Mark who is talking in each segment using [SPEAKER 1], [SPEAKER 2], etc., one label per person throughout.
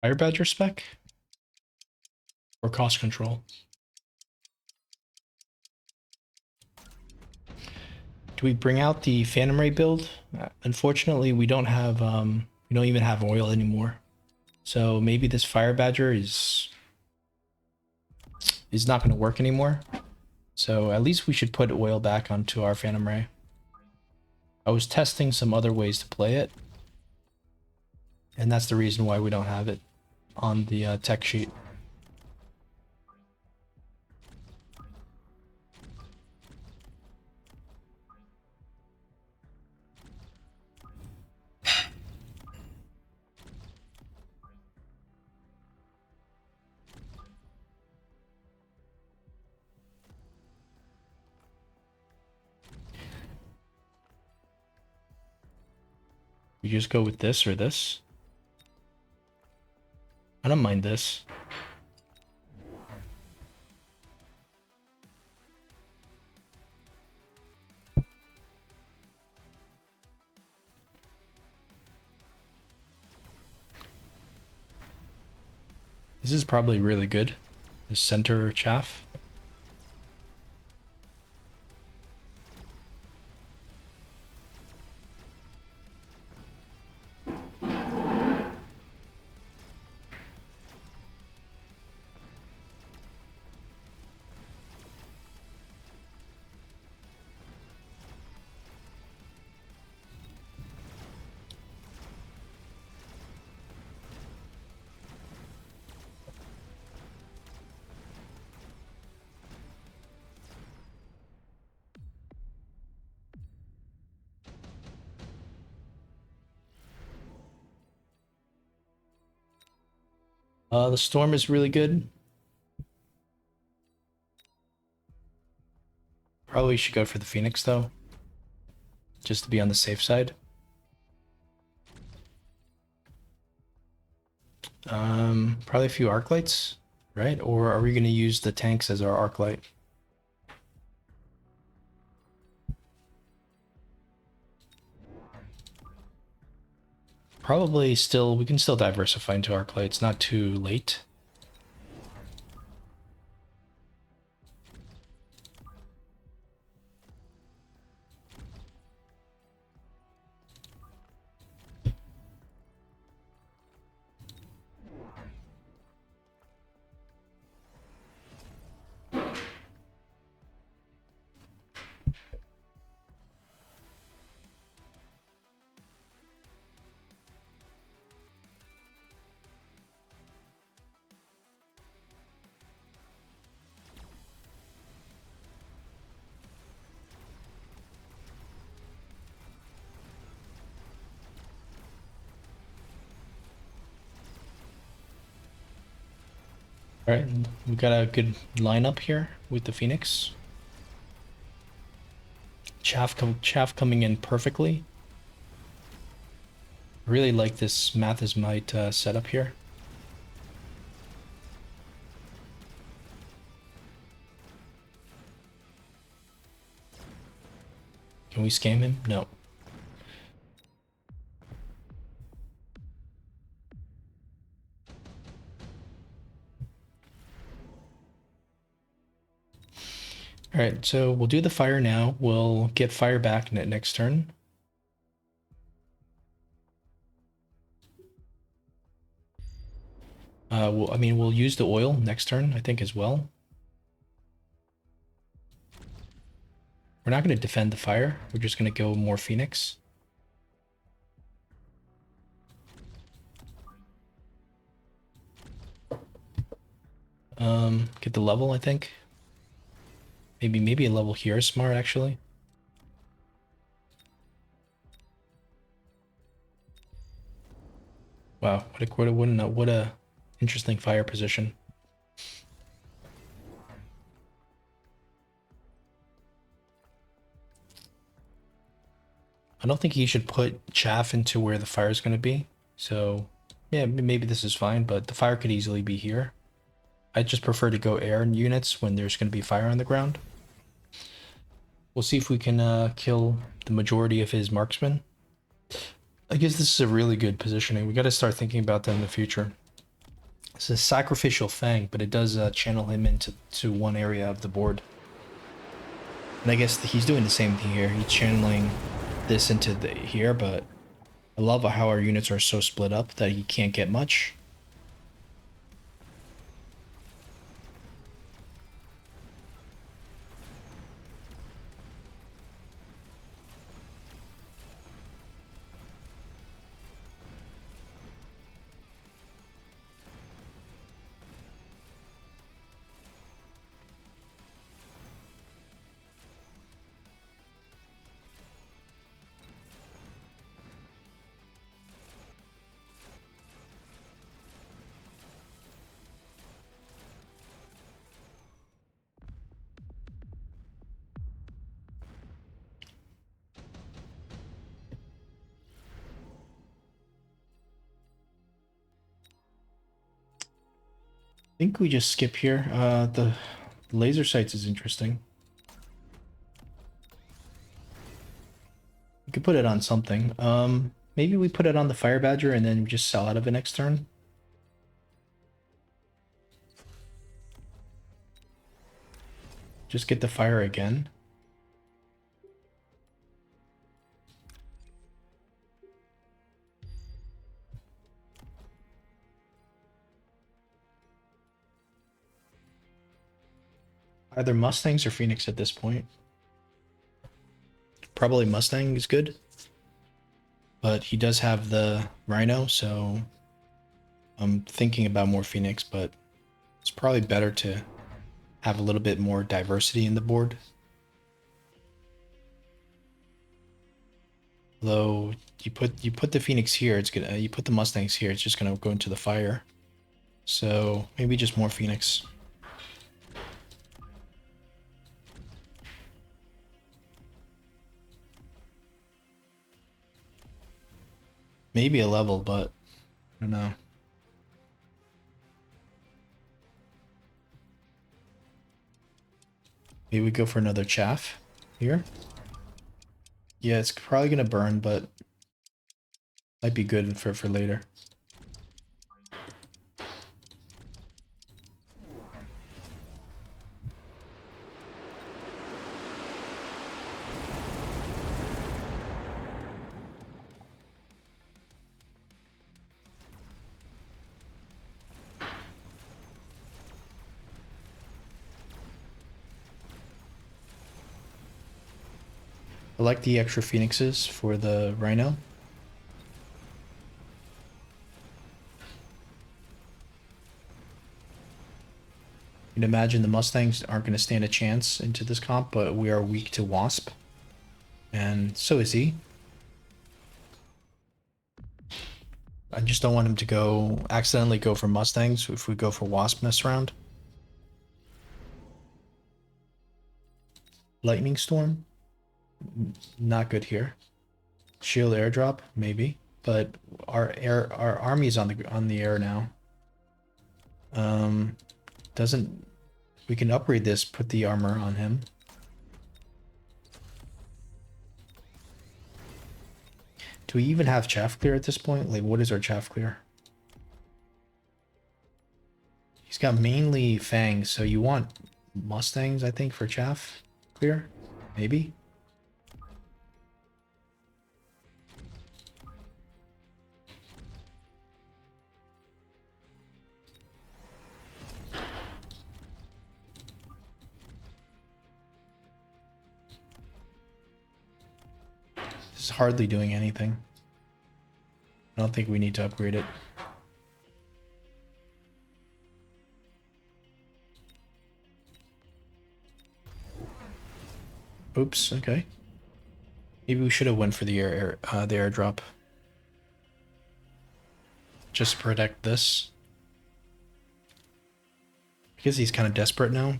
[SPEAKER 1] Fire Badger spec? Or cost control? Do we bring out the Phantom Ray build? Unfortunately, we don't have, we don't even have oil anymore. So maybe this Fire Badger is not going to work anymore. So at least we should put oil back onto our Phantom Ray. I was testing some other ways to play it. And that's the reason why we don't have it on the tech sheet. We just go with this or this. I don't mind this. This is probably really good. The center chaff. The storm is really good. Probably should go for the Phoenix though, just to be on the safe side. Probably a few arc lights, right? Or are we going to use the tanks as our arc light? Probably still, we can still diversify into arc light. It's not too late. All right, we got a good lineup here with the Phoenix. Chaff coming in perfectly. Really like this Mathesmite setup here. Can we scam him? No. All right, so we'll do the fire now. We'll get fire back next turn. I mean, we'll use the oil next turn, I think, as well. We're not going to defend the fire. We're just going to go more Phoenix. Get the level, I think. Maybe a level here is smart, actually. Wow, what a interesting fire position. I don't think he should put chaff into where the fire is going to be. So, yeah, maybe this is fine, but the fire could easily be here. I just prefer to go air units when there's going to be fire on the ground. We'll see if we can kill the majority of his marksmen. I guess this is a really good positioning. We got to start thinking about that in the future. It's a sacrificial fang, but it does channel him into one area of the board. And I guess he's doing the same thing here. He's channeling this into here, but I love how our units are so split up that he can't get much. I think we just skip here. The laser sights is interesting. We could put it on something. Maybe we put it on the Fire Badger and then just sell out of it next turn. Just get the fire again. Either Mustangs or Phoenix at this point. Probably Mustang is good. But he does have the Rhino, so I'm thinking about more Phoenix, but it's probably better to have a little bit more diversity in the board. Though you put the Phoenix here, it's gonna you put the Mustangs here, it's just gonna go into the fire. So maybe just more Phoenix. Maybe a level, but I don't know. Maybe we go for another chaff here. Yeah, it's probably gonna burn, but might be good for later. I like the extra phoenixes for the Rhino. You'd imagine the Mustangs aren't going to stand a chance into this comp, but we are weak to Wasp. And so is he. I just don't want him to accidentally go for Mustangs if we go for Wasp this round. Lightning Storm? Not good here. Shield airdrop, maybe. But our army is on the air now. Doesn't we can upgrade this, put the armor on him. Do we even have chaff clear at this point? Like, what is our chaff clear? He's got mainly fangs, so you want Mustangs, I think, for chaff clear? Maybe? This is hardly doing anything. I don't think we need to upgrade it. Oops, okay. Maybe we should have went for the airdrop. Just to protect this. I guess he's kind of desperate now.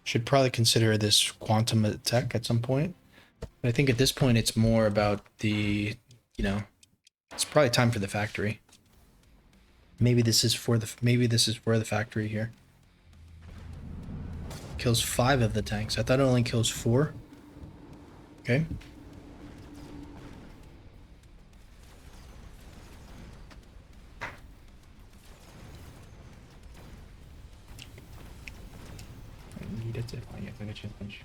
[SPEAKER 1] Should probably consider this quantum attack at some point. But I think at this point it's more about the, it's probably time for the factory. Maybe this is for the factory here. Kills 5 of the tanks. I thought it only kills 4. Okay. 이랬지 방에 그게 challenge.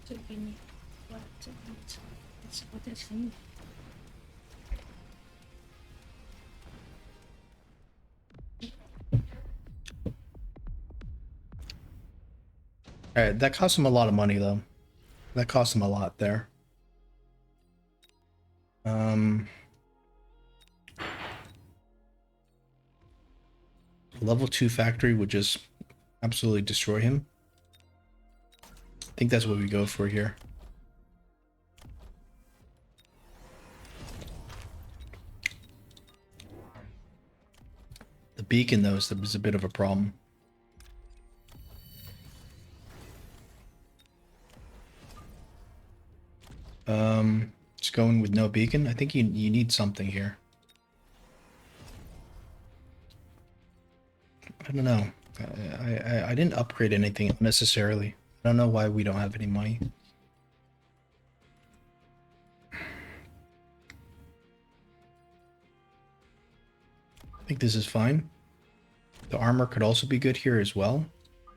[SPEAKER 2] 这给你，我这个我再乘以。
[SPEAKER 1] Alright, that cost him a lot of money though. That cost him a lot there. Level 2 factory would just absolutely destroy him. I think that's what we go for here. The beacon though is a bit of a problem. Just going with no beacon. I think you need something here. I don't know. I didn't upgrade anything unnecessarily. I don't know why we don't have any money. I think this is fine. The armor could also be good here as well,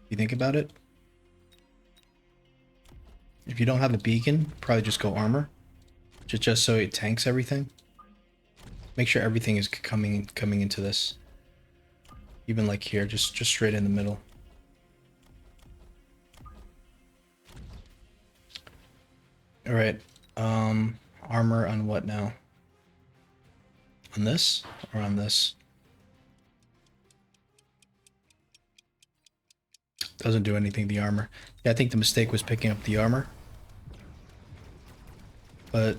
[SPEAKER 1] if you think about it. If you don't have a beacon, probably just go armor. Just so it tanks everything. Make sure everything is coming into this. Even like here, just straight in the middle. Alright. Armor on what now? On this? Or on this? Doesn't do anything, the armor. Yeah, I think the mistake was picking up the armor. But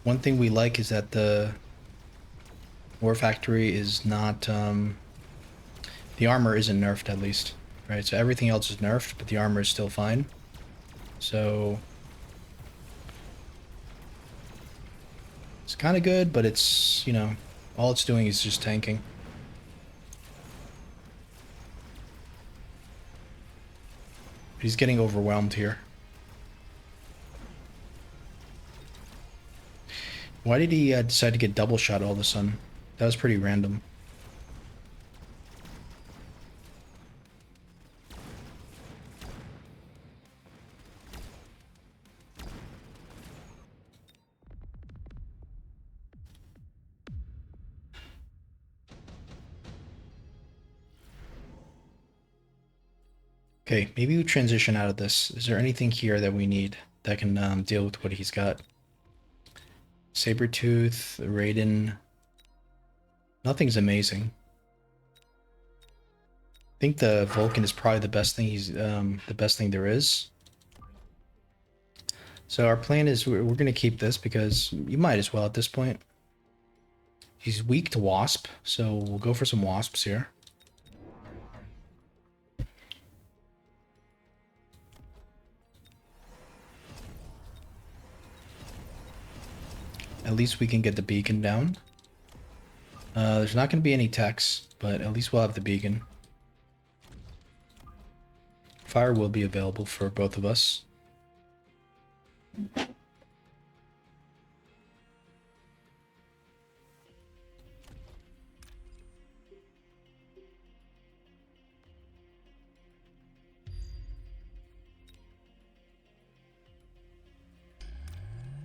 [SPEAKER 1] one thing we like is that the War Factory is not, the armor isn't nerfed at least, right? So everything else is nerfed, but the armor is still fine. So it's kind of good, but it's, you know, all it's doing is just tanking. He's getting overwhelmed here. Why did he decide to get double shot all of a sudden? That was pretty random. Okay, maybe we transition out of this. Is there anything here that we need that can deal with what he's got? Sabretooth, Raiden. Nothing's amazing. I think the Vulcan is probably the best thing the best thing there is. So our plan is we're gonna keep this because you might as well at this point. He's weak to Wasp, so we'll go for some Wasps here. At least we can get the beacon down. There's not going to be any techs, but at least we'll have the beacon. Fire will be available for both of us.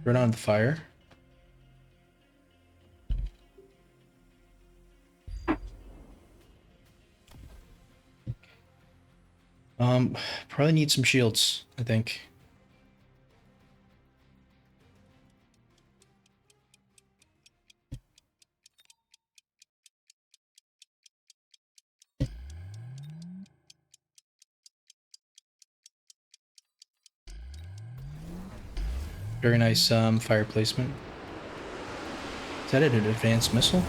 [SPEAKER 1] Turn on the fire. Probably need some shields, I think. Very nice fire placement. Is that an advanced missile?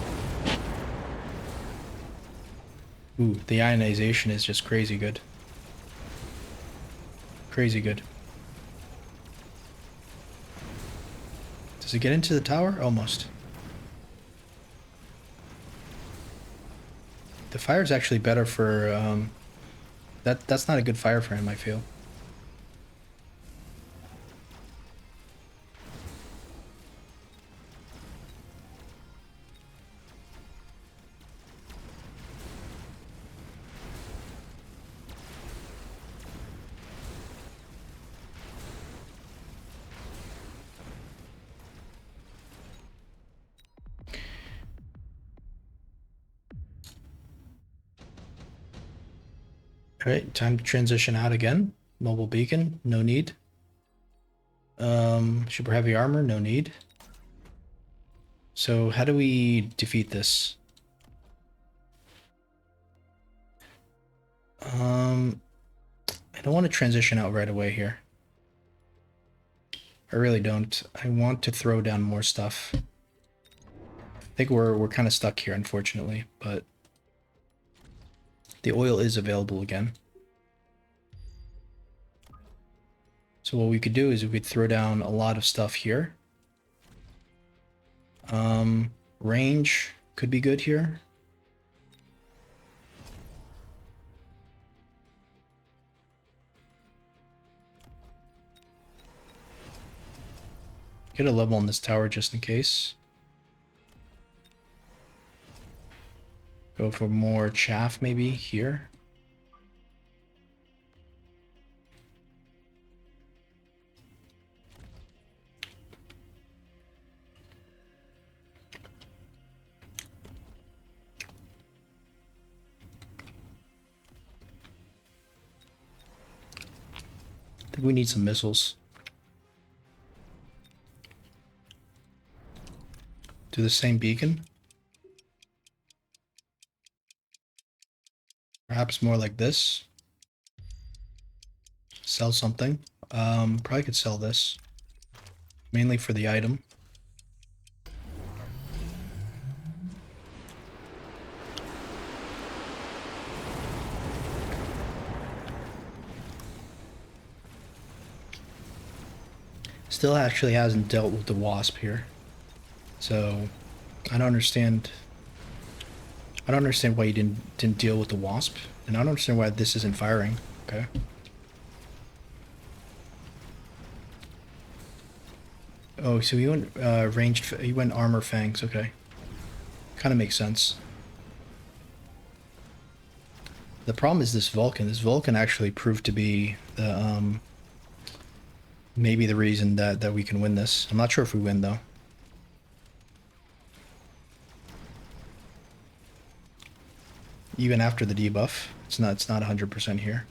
[SPEAKER 1] Ooh, the ionization is just crazy good. Crazy good. Does it get into the tower? Almost. The fire is actually better for that's not a good fire for him, I feel. All right, time to transition out again. Mobile beacon, no need. Super heavy armor, no need. So how do we defeat this? I don't want to transition out right away here. I really don't. I want to throw down more stuff. I think we're kind of stuck here, unfortunately, but the oil is available again. So what we could do is we could throw down a lot of stuff here. Range could be good here. Get a level on this tower just in case. Go for more chaff maybe here. I think we need some missiles. Do the same beacon. Perhaps more like this. Sell something. Probably could sell this. Mainly for the item. Still actually hasn't dealt with the wasp here. So I don't understand why you didn't deal with the wasp. And I don't understand why this isn't firing. Okay. Oh, so he went he went armor fangs, okay. Kinda makes sense. The problem is this Vulcan. This Vulcan actually proved to be the maybe the reason that we can win this. I'm not sure if we win though. Even after the debuff, it's not 100% here.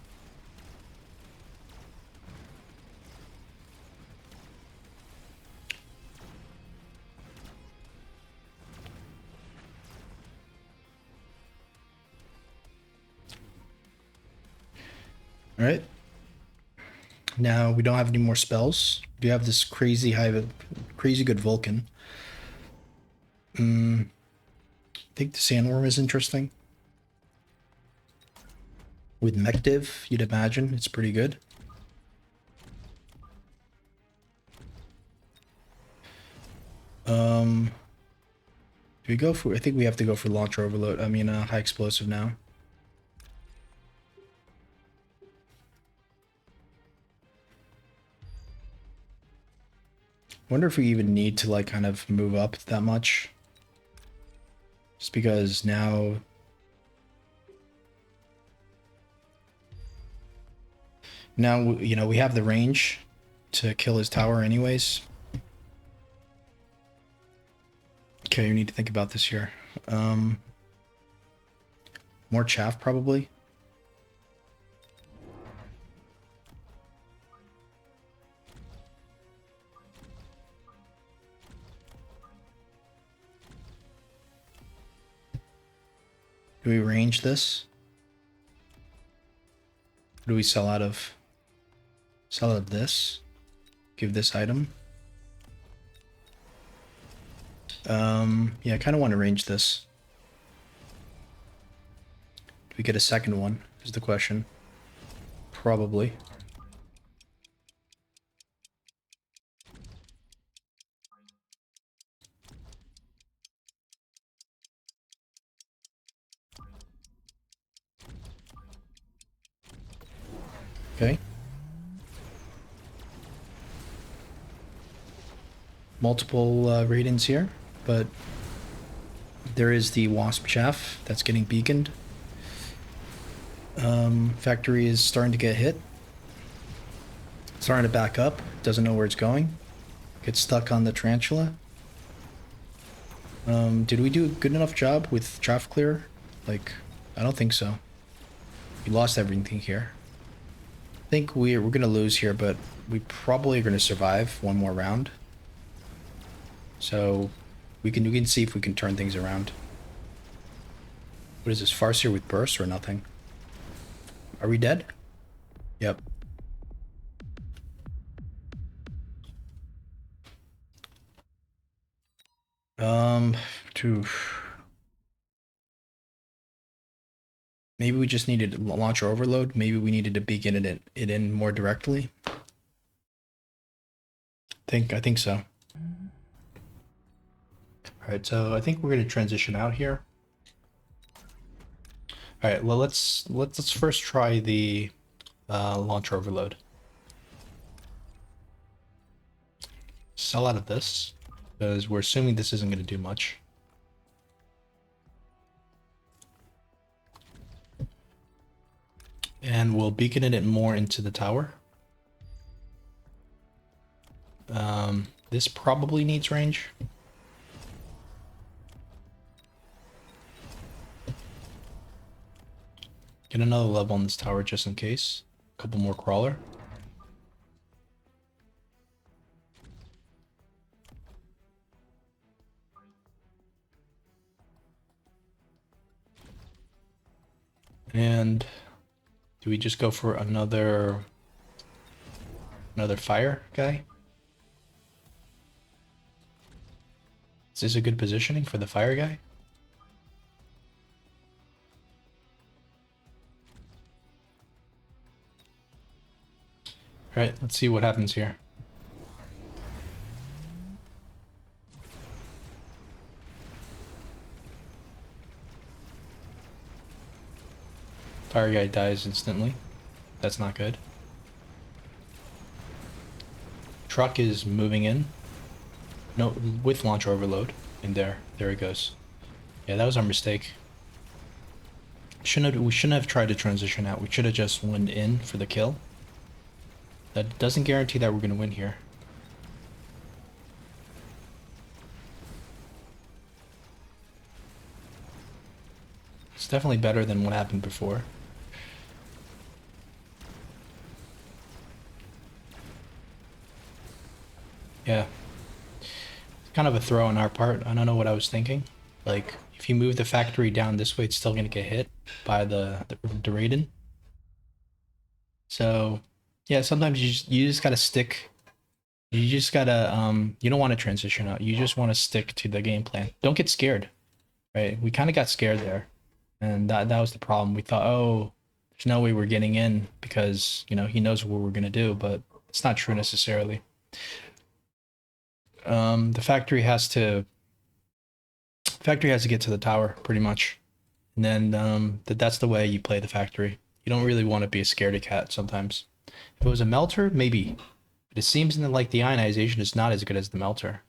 [SPEAKER 1] All right. Now we don't have any more spells. We have this crazy good Vulcan. I think the Sandworm is interesting. With Mechabellum, you'd imagine it's pretty good. Do we go for? I think we have to go for launcher overload. I mean, high explosive now. Wonder if we even need to like kind of move up that much. Just because now you know we have the range to kill his tower anyways. Okay, we need to think about this here. More chaff probably. Do we range this? What do we sell out of? Sell out of this. Give this item. Yeah, I kind of want to range this. Do we get a second one? Is the question. Probably. Okay. Multiple ratings here, but there is the wasp chaff that's getting beaconed. Factory is starting to get hit. Starting to back up. Doesn't know where it's going. Gets stuck on the tarantula. Did we do a good enough job with chaff clear? Like, I don't think so. We lost everything here. I think we're gonna lose here, but we probably are gonna survive one more round. So we can see if we can turn things around. What is this, Farseer with burst or nothing? Are we dead? Yep. To maybe we just needed launcher overload. Maybe we needed to begin it in more directly. I think so. All right, so I think we're gonna transition out here. All right, well let's first try the launcher overload. Sell out of this because we're assuming this isn't gonna do much. And we'll beacon it more into the tower. This probably needs range. Get another level on this tower just in case. A couple more crawler. And do we just go for another fire guy? Is this a good positioning for the fire guy? All right, let's see what happens here. Fire guy dies instantly. That's not good. Truck is moving in. No, with launch overload. In there. There it goes. Yeah, that was our mistake. We shouldn't have tried to transition out. We should have just went in for the kill. That doesn't guarantee that we're gonna win here. It's definitely better than what happened before. Yeah. It's kind of a throw on our part. I don't know what I was thinking. Like, if you move the factory down this way, it's still gonna get hit by the Raiden. So, yeah, sometimes you just gotta stick. You just gotta you don't want to transition out. You just want to stick to the game plan. Don't get scared, right? We kind of got scared there, and that was the problem. We thought, oh, there's no way we're getting in because he knows what we're gonna do, but it's not true necessarily. The factory has to get to the tower pretty much, and then that's the way you play the factory. You don't really want to be a scaredy cat sometimes. If it was a melter, maybe. But it seems like the ionization is not as good as the melter.